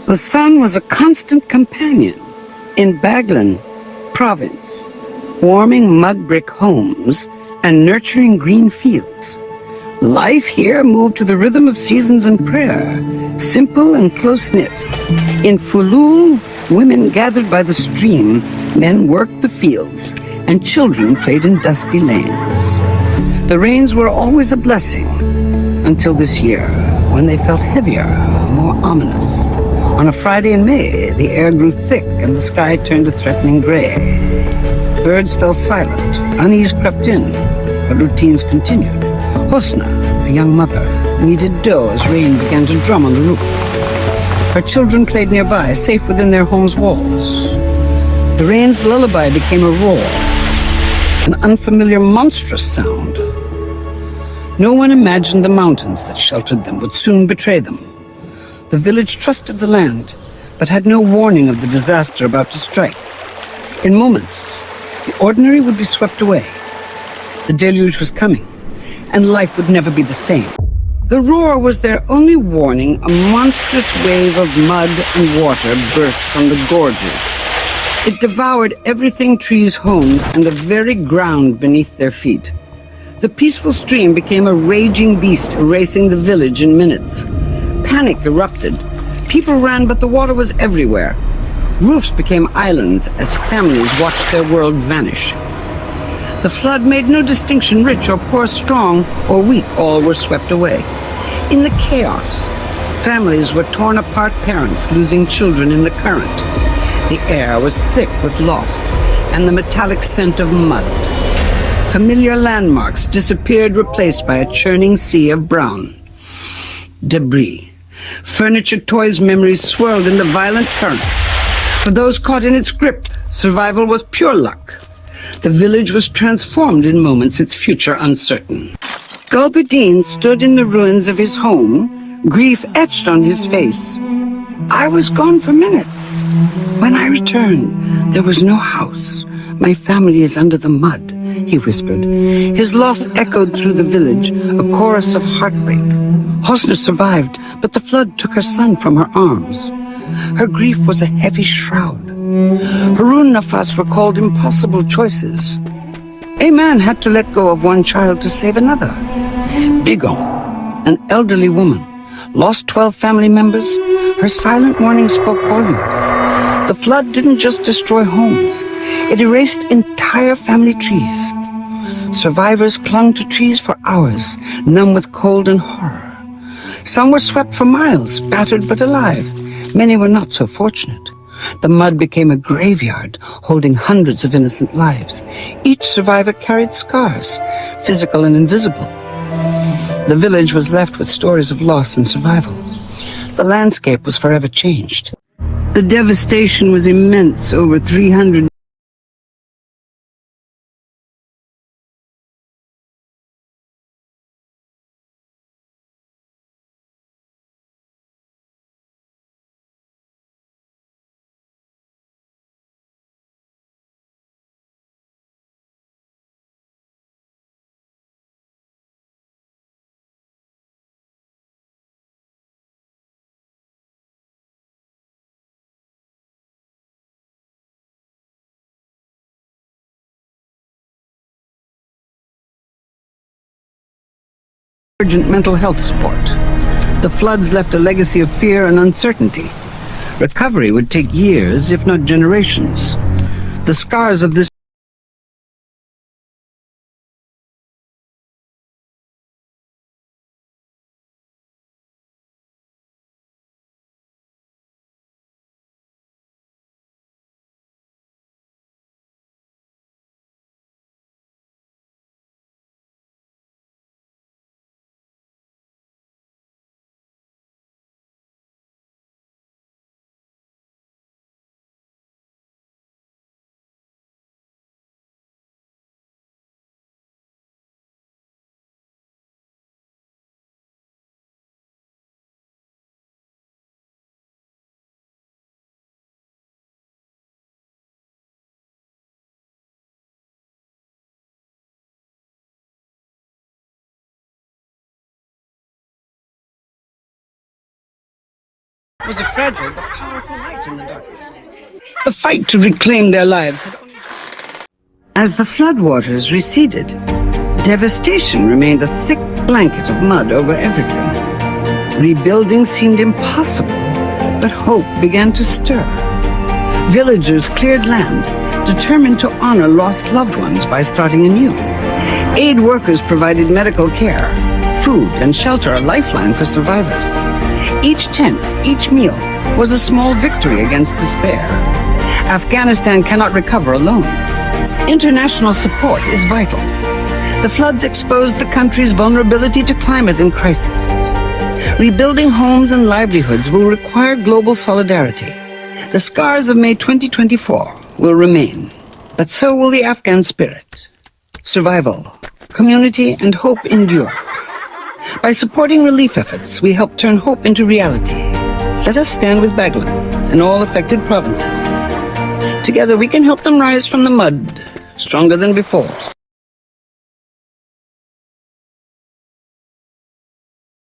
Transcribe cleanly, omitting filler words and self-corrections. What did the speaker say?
The sun was a constant companion in Baghlan province, warming mud brick homes and nurturing green fields. Life here moved to the rhythm of seasons and prayer, simple and close-knit. In Fulul, women gathered by the stream, men worked the fields, and children played in dusty lanes. The rains were always a blessing, until this year, when they felt heavier, more ominous. On a Friday in May, the air grew thick and the sky turned a threatening gray. Birds fell silent, unease crept in, but routines continued. Hosna, a young mother, kneaded dough as rain began to drum on the roof. Her children played nearby, safe within their home's walls. The rain's lullaby became a roar, an unfamiliar, monstrous sound. No one imagined the mountains that sheltered them would soon betray them. The village trusted the land, but had no warning of the disaster about to strike. In moments, the ordinary would be swept away. The deluge was coming, and life would never be the same. The roar was their only warning. A monstrous wave of mud and water burst from the gorges. It devoured everything, trees, homes, and the very ground beneath their feet. The peaceful stream became a raging beast, erasing the village in minutes. Panic erupted. People ran, but the water was everywhere. Roofs became islands as families watched their world vanish. The flood made no distinction, rich or poor, strong or weak, all were swept away. In the chaos, families were torn apart, parents losing children in the current. The air was thick with loss and the metallic scent of mud. Familiar landmarks disappeared, replaced by a churning sea of brown debris. Furniture, toys, memories swirled in the violent current. For those caught in its grip, survival was pure luck. The village was transformed in moments, its future uncertain. Gulbudeen stood in the ruins of his home, grief etched on his face. I was gone for minutes. When I returned, there was no house. My family is under the mud, he whispered. His loss echoed through the village, a chorus of heartbreak. Hosna survived, but the flood took her son from her arms. Her grief was a heavy shroud. Harun Nafas recalled impossible choices. A man had to let go of one child to save another. Begum, an elderly woman, lost 12 family members. Her silent warning spoke volumes. The flood didn't just destroy homes. It erased entire family trees. Survivors clung to trees for hours, numb with cold and horror. Some were swept for miles, battered but alive. Many were not so fortunate. The mud became a graveyard, holding hundreds of innocent lives. Each survivor carried scars, physical and invisible. The village was left with stories of loss and survival. The landscape was forever changed. The devastation was immense, over 300urgent mental health support. The floods left a legacy of fear and uncertainty. Recovery would take years, if not generations. The scars of this was a fragile but powerful light in the darkness. The fight to reclaim their lives had only... As the floodwaters receded, devastation remained a thick blanket of mud over everything. Rebuilding seemed impossible, but hope began to stir. Villagers cleared land, determined to honor lost loved ones by starting anew. Aid workers provided medical care, food and shelter, a lifeline for survivors. Each tent, each meal, was a small victory against despair. Afghanistan cannot recover alone. International support is vital. The floods exposed the country's vulnerability to climate and crisis. Rebuilding homes and livelihoods will require global solidarity. The scars of May 2024 will remain, but so will the Afghan spirit. Survival, community, and hope endure. By supporting relief efforts, we help turn hope into reality. Let us stand with Baghlan and all affected provinces. Together we can help them rise from the mud, stronger than before.